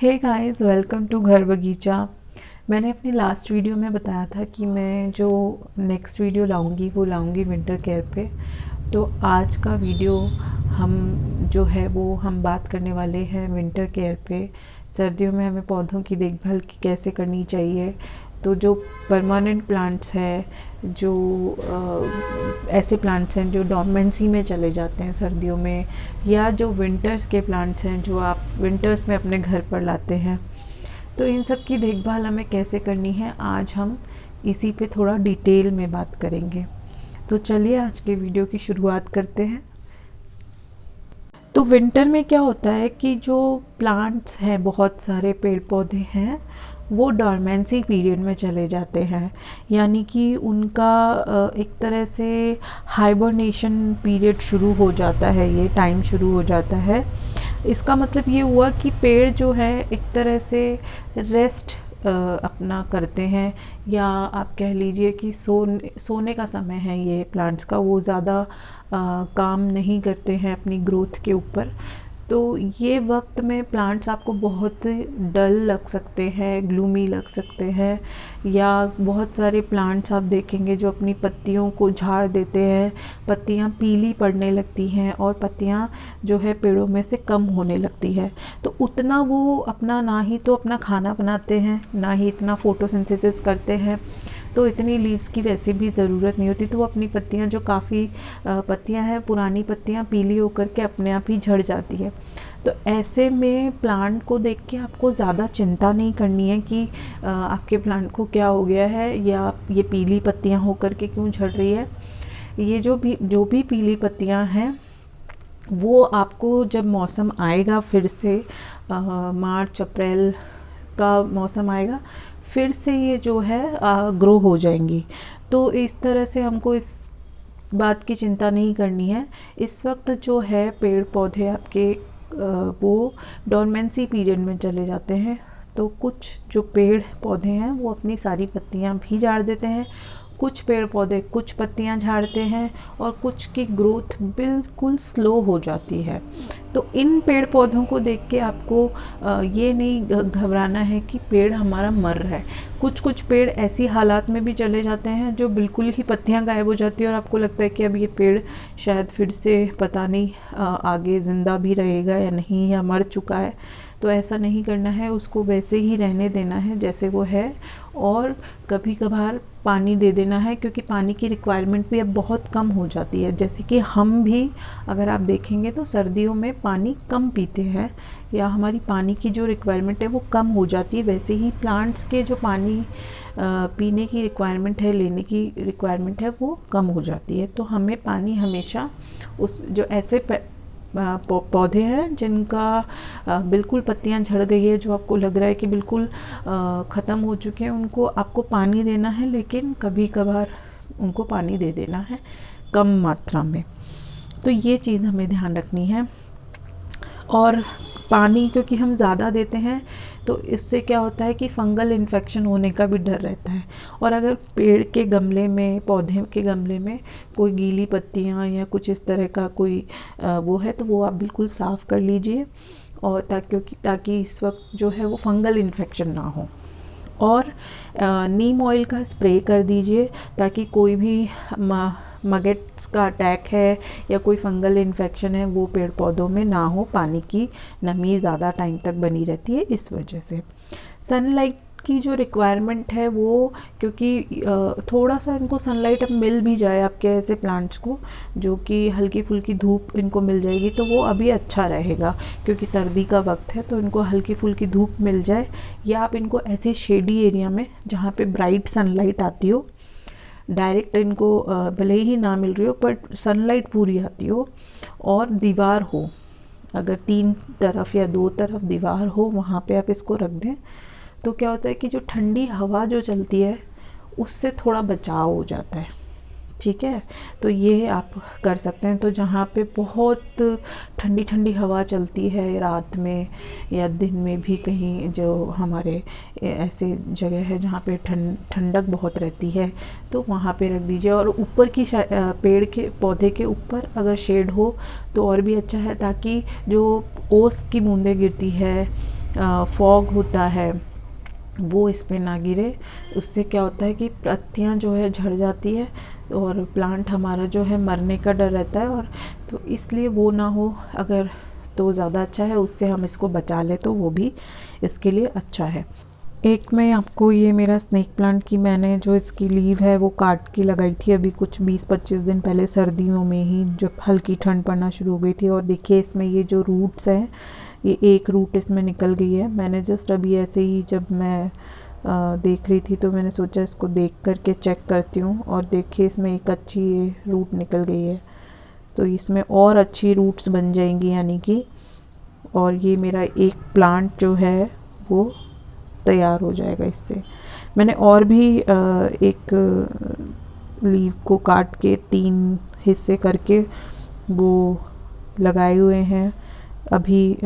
Hey guys, welcome to घर बगीचा। मैंने अपनी लास्ट वीडियो में बताया था कि मैं जो नेक्स्ट वीडियो लाऊंगी वो लाऊंगी विंटर केयर पे। तो आज का वीडियो हम जो है वो हम बात करने वाले हैं विंटर केयर पे। सर्दियों में हमें पौधों की देखभाल कैसे करनी चाहिए। तो जो परमानेंट प्लांट्स हैं, जो ऐसे प्लांट्स हैं जो डॉर्मेंसी में चले जाते हैं सर्दियों में, या जो विंटर्स के प्लांट्स हैं जो आप विंटर्स में अपने घर पर लाते हैं, तो इन सब की देखभाल हमें कैसे करनी है, आज हम इसी पे थोड़ा डिटेल में बात करेंगे। तो चलिए आज के वीडियो की शुरुआत करते हैं। तो विंटर में क्या होता है कि जो प्लांट्स हैं, बहुत सारे पेड़ पौधे हैं, वो डॉर्मेंसी पीरियड में चले जाते हैं। यानी कि उनका एक तरह से हाइबरनेशन पीरियड शुरू हो जाता है, ये टाइम शुरू हो जाता है। इसका मतलब ये हुआ कि पेड़ जो है एक तरह से रेस्ट अपना करते हैं, या आप कह लीजिए कि सोने का समय है ये प्लांट्स का। वो ज़्यादा काम नहीं करते हैं अपनी ग्रोथ के ऊपर। तो ये वक्त में प्लांट्स आपको बहुत डल लग सकते हैं, ग्लूमी लग सकते हैं, या बहुत सारे प्लांट्स आप देखेंगे जो अपनी पत्तियों को झाड़ देते हैं, पत्तियां पीली पड़ने लगती हैं और पत्तियां जो है पेड़ों में से कम होने लगती है। तो उतना वो अपना ना ही तो अपना खाना बनाते हैं, ना ही इतना फोटोसिंथेसिस करते हैं, तो इतनी लीव्स की वैसे भी ज़रूरत नहीं होती। तो वो अपनी पत्तियां जो काफ़ी पत्तियां हैं, पुरानी पत्तियां पीली होकर के अपने आप ही झड़ जाती है। तो ऐसे में प्लांट को देख के आपको ज़्यादा चिंता नहीं करनी है कि आपके प्लांट को क्या हो गया है, या ये पीली पत्तियां होकर के क्यों झड़ रही है। ये जो भी पीली पत्तियां हैं, वो आपको जब मौसम आएगा फिर से मार्च अप्रैल का मौसम आएगा, फिर से ये जो है ग्रो हो जाएंगी। तो इस तरह से हमको इस बात की चिंता नहीं करनी है। इस वक्त जो है पेड़ पौधे आपके वो डॉर्मेंसी पीरियड में चले जाते हैं। तो कुछ जो पेड़ पौधे हैं वो अपनी सारी पत्तियां भी झाड़ देते हैं, कुछ पेड़ पौधे कुछ पत्तियां झाड़ते हैं, और कुछ की ग्रोथ बिल्कुल स्लो हो जाती है। तो इन पेड़ पौधों को देख के आपको ये नहीं घबराना है कि पेड़ हमारा मर रहा है। कुछ पेड़ ऐसी हालात में भी चले जाते हैं जो बिल्कुल ही पत्तियां गायब हो जाती है, और आपको लगता है कि अब ये पेड़ शायद फिर से पता नहीं आगे ज़िंदा भी रहेगा या नहीं, या मर चुका है। तो ऐसा नहीं करना है, उसको वैसे ही रहने देना है जैसे वो है, और कभी कभार पानी दे देना है, क्योंकि पानी की रिक्वायरमेंट भी अब बहुत कम हो जाती है। जैसे कि हम भी अगर आप देखेंगे तो सर्दियों में पानी कम पीते हैं, या हमारी पानी की जो रिक्वायरमेंट है वो कम हो जाती है। वैसे ही प्लांट्स के जो पानी पीने की रिक्वायरमेंट है, लेने की रिक्वायरमेंट है, वो कम हो जाती है। तो हमें पानी हमेशा उस जो ऐसे पौधे हैं जिनका बिल्कुल पत्तियां झड़ गई है, जो आपको लग रहा है कि बिल्कुल ख़त्म हो चुके हैं, उनको आपको पानी देना है, लेकिन कभी कभार उनको पानी दे देना है कम मात्रा में। तो ये चीज़ हमें ध्यान रखनी है। और पानी क्योंकि हम ज़्यादा देते हैं तो इससे क्या होता है कि फंगल इन्फेक्शन होने का भी डर रहता है। और अगर पेड़ के गमले में, पौधे के गमले में कोई गीली पत्तियां या कुछ इस तरह का कोई वो है, तो वो आप बिल्कुल साफ़ कर लीजिए, और ताकि इस वक्त जो है वो फंगल इन्फेक्शन ना हो। और नीम ऑयल का स्प्रे कर दीजिए, ताकि कोई भी मगेट्स का अटैक है या कोई फंगल इन्फेक्शन है वो पेड़ पौधों में ना हो। पानी की नमी ज़्यादा टाइम तक बनी रहती है इस वजह से। सनलाइट की जो रिक्वायरमेंट है वो, क्योंकि थोड़ा सा इनको सनलाइट अब मिल भी जाए आपके ऐसे प्लांट्स को, जो कि हल्की फुल्की धूप इनको मिल जाएगी, तो वो अभी अच्छा रहेगा। क्योंकि सर्दी का वक्त है तो इनको हल्की फुल्की धूप मिल जाए, या आप इनको ऐसे शेडी एरिया में जहाँ पे ब्राइट सनलाइट आती हो, डायरेक्ट इनको भले ही ना मिल रही हो पर सनलाइट पूरी आती हो, और दीवार हो, अगर 3 तरफ या 2 तरफ दीवार हो, वहाँ पे आप इसको रख दें। तो क्या होता है कि जो ठंडी हवा जो चलती है उससे थोड़ा बचाव हो जाता है। ठीक है, तो ये आप कर सकते हैं। तो जहाँ पे बहुत ठंडी ठंडी हवा चलती है रात में या दिन में भी, कहीं जो हमारे ऐसे जगह है जहाँ पे ठंडक बहुत रहती है, तो वहाँ पे रख दीजिए। और ऊपर की पेड़ के पौधे के ऊपर अगर शेड हो तो और भी अच्छा है, ताकि जो ओस की बूंदें गिरती है फॉग होता है वो इस पे ना गिरे। उससे क्या होता है कि पत्तियां जो है झड़ जाती है और प्लांट हमारा जो है मरने का डर रहता है, और तो इसलिए वो ना हो अगर तो ज़्यादा अच्छा है, उससे हम इसको बचा ले तो वो भी इसके लिए अच्छा है। एक मैं आपको ये मेरा स्नेक प्लांट की मैंने जो इसकी लीव है वो काट के लगाई थी अभी कुछ 20-25 दिन पहले, सर्दियों में ही जब हल्की ठंड पड़ना शुरू हो गई थी। और देखिए इसमें ये जो रूट्स हैं, ये एक रूट इसमें निकल गई है। मैंने जस्ट अभी ऐसे ही जब मैं देख रही थी तो मैंने सोचा इसको देख करके चेक करती हूँ, और देखिए इसमें एक अच्छी ये रूट निकल गई है। तो इसमें और अच्छी रूट्स बन जाएंगी यानी कि, और ये मेरा एक प्लांट जो है वो तैयार हो जाएगा इससे। मैंने और भी एक लीव को काट के 3 हिस्से करके वो लगाए हुए हैं अभी,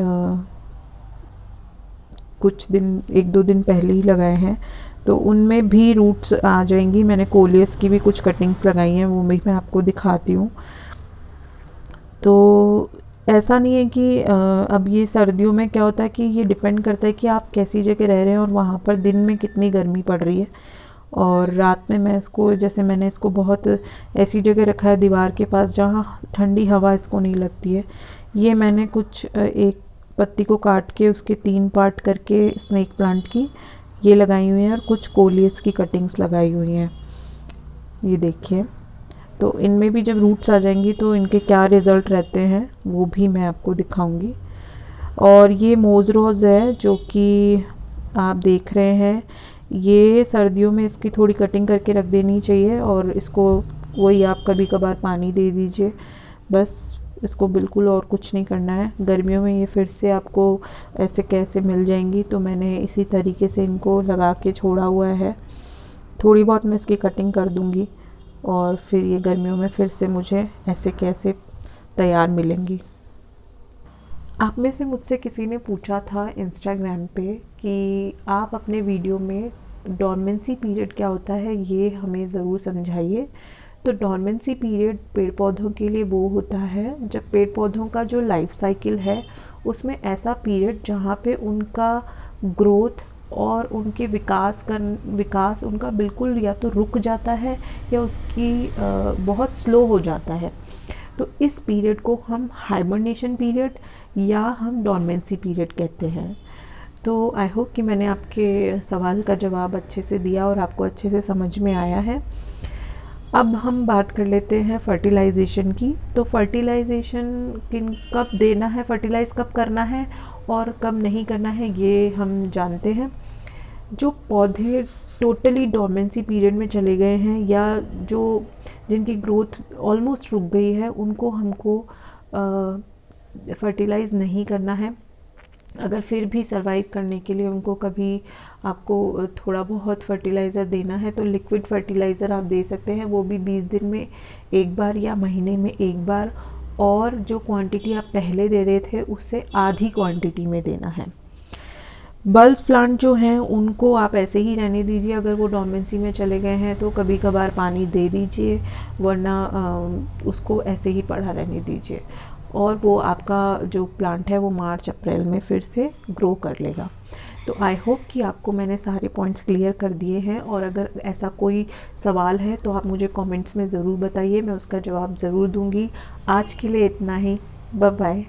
कुछ दिन 1-2 दिन पहले ही लगाए हैं, तो उनमें भी रूट्स आ जाएंगी। मैंने कोलियस की भी कुछ कटिंग्स लगाई हैं, वो भी मैं आपको दिखाती हूँ। तो ऐसा नहीं है कि अब ये सर्दियों में क्या होता है कि ये डिपेंड करता है कि आप कैसी जगह रह रहे हैं और वहाँ पर दिन में कितनी गर्मी पड़ रही है। और रात में मैं इसको, जैसे मैंने इसको बहुत ऐसी जगह रखा है दीवार के पास जहाँ ठंडी हवा इसको नहीं लगती है। ये मैंने कुछ एक पत्ती को काट के उसके 3 पार्ट करके स्नेक प्लांट की ये लगाई हुई हैं, और कुछ कोलियस की कटिंग्स लगाई हुई हैं, ये देखिए। तो इनमें भी जब रूट्स आ जाएंगी तो इनके क्या रिज़ल्ट रहते हैं वो भी मैं आपको दिखाऊंगी। और ये मोज रोज़ है जो कि आप देख रहे हैं, ये सर्दियों में इसकी थोड़ी कटिंग करके रख देनी चाहिए, और इसको वही आप कभी कभार पानी दे दीजिए बस, इसको बिल्कुल और कुछ नहीं करना है। गर्मियों में ये फिर से आपको ऐसे कैसे मिल जाएंगी, तो मैंने इसी तरीके से इनको लगा के छोड़ा हुआ है। थोड़ी बहुत मैं इसकी कटिंग कर दूंगी और फिर ये गर्मियों में फिर से मुझे ऐसे कैसे तैयार मिलेंगी। आप में से मुझसे किसी ने पूछा था इंस्टाग्राम पे कि आप अपने वीडियो में डॉर्मेंसी पीरियड क्या होता है ये हमें ज़रूर समझाइए। तो डॉर्मेंसी पीरियड पेड़ पौधों के लिए वो होता है जब पेड़ पौधों का जो लाइफ साइकिल है उसमें ऐसा पीरियड जहाँ पे उनका ग्रोथ और उनके विकास उनका बिल्कुल या तो रुक जाता है या उसकी बहुत स्लो हो जाता है। तो इस पीरियड को हम हाइबरनेशन पीरियड या हम डॉर्मेंसी पीरियड कहते हैं। तो आई होप कि मैंने आपके सवाल का जवाब अच्छे से दिया और आपको अच्छे से समझ में आया है। अब हम बात कर लेते हैं फर्टिलाइज़ेशन की। तो फर्टिलाइज़ेशन कब देना है, फर्टिलाइज़ कब करना है और कब नहीं करना है ये हम जानते हैं। जो पौधे टोटली डोर्मेंसी पीरियड में चले गए हैं या जो जिनकी ग्रोथ ऑलमोस्ट रुक गई है उनको हमको फर्टिलाइज़ नहीं करना है। अगर फिर भी सरवाइव करने के लिए उनको कभी आपको थोड़ा बहुत फर्टिलाइज़र देना है तो लिक्विड फर्टिलाइज़र आप दे सकते हैं, वो भी 20 दिन में एक बार या महीने में एक बार, और जो क्वांटिटी आप पहले दे रहे थे उससे आधी क्वांटिटी में देना है। बल्ब प्लांट जो हैं उनको आप ऐसे ही रहने दीजिए, अगर वो डोर्मेंसी में चले गए हैं तो कभी कभार पानी दे दीजिए, वरना उसको ऐसे ही पड़ा रहने दीजिए, और वो आपका जो प्लांट है वो मार्च अप्रैल में फिर से ग्रो कर लेगा। तो आई होप कि आपको मैंने सारे पॉइंट्स क्लियर कर दिए हैं, और अगर ऐसा कोई सवाल है तो आप मुझे कमेंट्स में ज़रूर बताइए, मैं उसका जवाब ज़रूर दूंगी। आज के लिए इतना ही, बाय बाय।